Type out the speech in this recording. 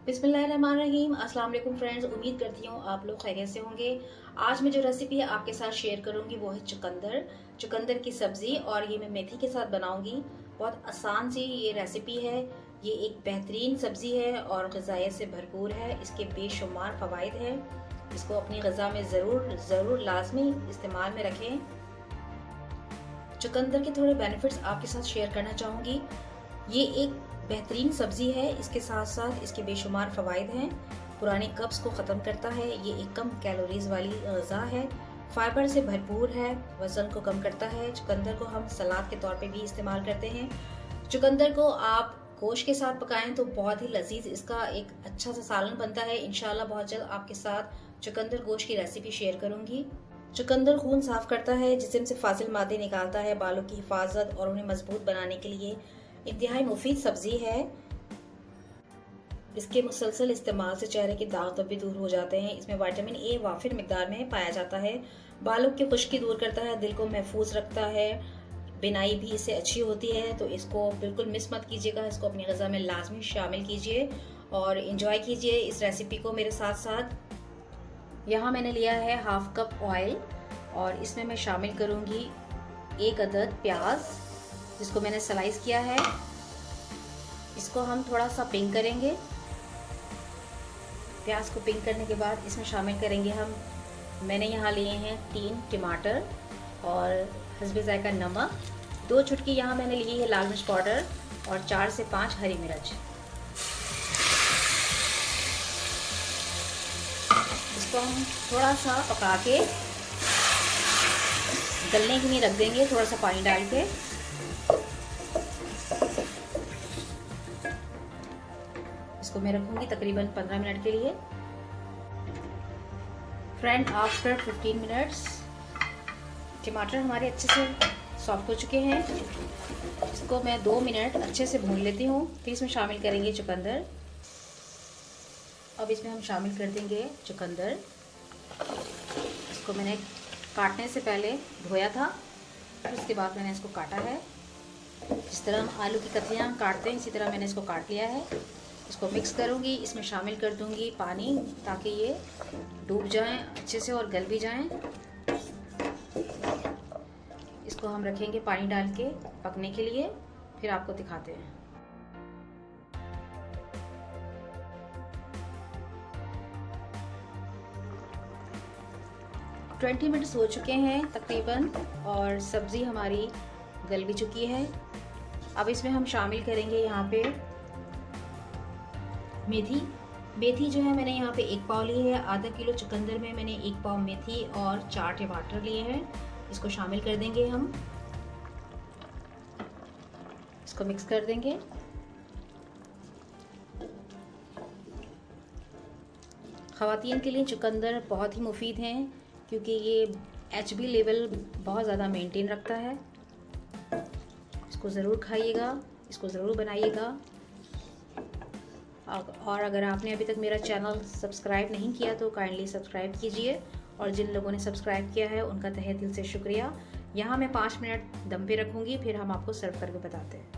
बिस्मिल्लाहिर्रहमानिर्रहीम। अस्सलाम वालेकुम फ्रेंड्स, उम्मीद करती हूँ आप लोग खैरियत से होंगे। आज मैं जो रेसिपी है आपके साथ शेयर करूँगी वो है चुकंदर की सब्ज़ी, और ये मैं मेथी के साथ बनाऊँगी। बहुत आसान सी ये रेसिपी है। ये एक बेहतरीन सब्ज़ी है और ग़िज़ाइयत से भरपूर है। इसके बेशुमार फ़वाइद हैं। इसको अपनी ग़िज़ा में ज़रूर लाजमी इस्तेमाल में रखें। चुकंदर के थोड़े बेनिफिट्स आपके साथ शेयर करना चाहूँगी। ये एक बेहतरीन सब्ज़ी है, इसके साथ साथ इसके बेशुमार फ़वाइद हैं। पुराने कब्ज़ को ख़त्म करता है। ये एक कम कैलोरीज़ वाली ग़िज़ा है। फाइबर से भरपूर है, वज़न को कम करता है। चुकंदर को हम सलाद के तौर पे भी इस्तेमाल करते हैं। चुकंदर को आप गोश्त के साथ पकाएं तो बहुत ही लजीज इसका एक अच्छा सा सालन बनता है। इंशाल्लाह बहुत जल्द आपके साथ चुकंदर गोश्त की रेसिपी शेयर करूंगी। चुकंदर खून साफ करता है, जिस्म से फाजिल मादे निकालता है, बालों की हिफाजत और उन्हें मजबूत बनाने के लिए इंतहाई मुफीद सब्जी है। इसके मुसलसल इस्तेमाल से चेहरे के दाग धब्बे दूर हो जाते हैं। इसमें विटामिन ए वाफिर मिकदार में पाया जाता है। बालों की खुश्की दूर करता है, दिल को महफूज रखता है, बिनाई भी इससे अच्छी होती है। तो इसको बिल्कुल मिस मत कीजिएगा, इसको अपनी ग़िज़ा में लाजमी शामिल कीजिए और इंजॉय कीजिए इस रेसिपी को मेरे साथ साथ। यहाँ मैंने लिया है हाफ कप ऑयल और इसमें मैं शामिल करूँगी 1 अदद प्याज, जिसको मैंने स्लाइस किया है। इसको हम थोड़ा सा पिंक करेंगे। प्याज को पिंक करने के बाद इसमें शामिल करेंगे मैंने यहाँ लिए हैं 3 टमाटर और हस्बे ज़ायका नमक। 2 चुटकी यहाँ मैंने ली है लाल मिर्च पाउडर और 4 से 5 हरी मिर्च। इसको हम थोड़ा सा पका के गलने के लिए रख देंगे, थोड़ा सा पानी डाल के। इसको मैं रखूंगी तकरीबन 15 मिनट के लिए। फ्रेंड, आफ्टर 15 मिनट्स टमाटर हमारे अच्छे से सॉफ्ट हो चुके हैं। इसको मैं 2 मिनट अच्छे से भून लेती हूँ। फिर इसमें शामिल करेंगे चुकंदर। अब इसमें हम शामिल कर देंगे चुकंदर। इसको मैंने काटने से पहले धोया था, फिर उसके बाद मैंने इसको काटा है। जिस तरह हम आलू की कतलियाँ काटते हैं इसी तरह मैंने इसको काट लिया है। इसको मिक्स करूँगी, इसमें शामिल कर दूँगी पानी ताकि ये डूब जाएं अच्छे से और गल भी जाएं। इसको हम रखेंगे पानी डाल के पकने के लिए, फिर आपको दिखाते हैं। अब 20 मिनट्स हो चुके हैं तकरीबन और सब्ज़ी हमारी गल भी चुकी है। अब इसमें हम शामिल करेंगे यहाँ पे मेथी जो है मैंने यहाँ पे 1 पाव ली है। आधा किलो चुकंदर में मैंने 1 पाव मेथी और 4 टमाटर लिए हैं। इसको शामिल कर देंगे हम। इसको मिक्स कर देंगे। ख़वातीन के लिए चुकंदर बहुत ही मुफीद हैं क्योंकि ये HB लेवल बहुत ज़्यादा मेंटेन रखता है। इसको ज़रूर खाइएगा, इसको ज़रूर बनाइएगा। और अगर आपने अभी तक मेरा चैनल सब्सक्राइब नहीं किया तो काइंडली सब्सक्राइब कीजिए, और जिन लोगों ने सब्सक्राइब किया है उनका तहे दिल से शुक्रिया। यहाँ मैं 5 मिनट दम पे रखूँगी, फिर हम आपको सर्व करके बताते हैं।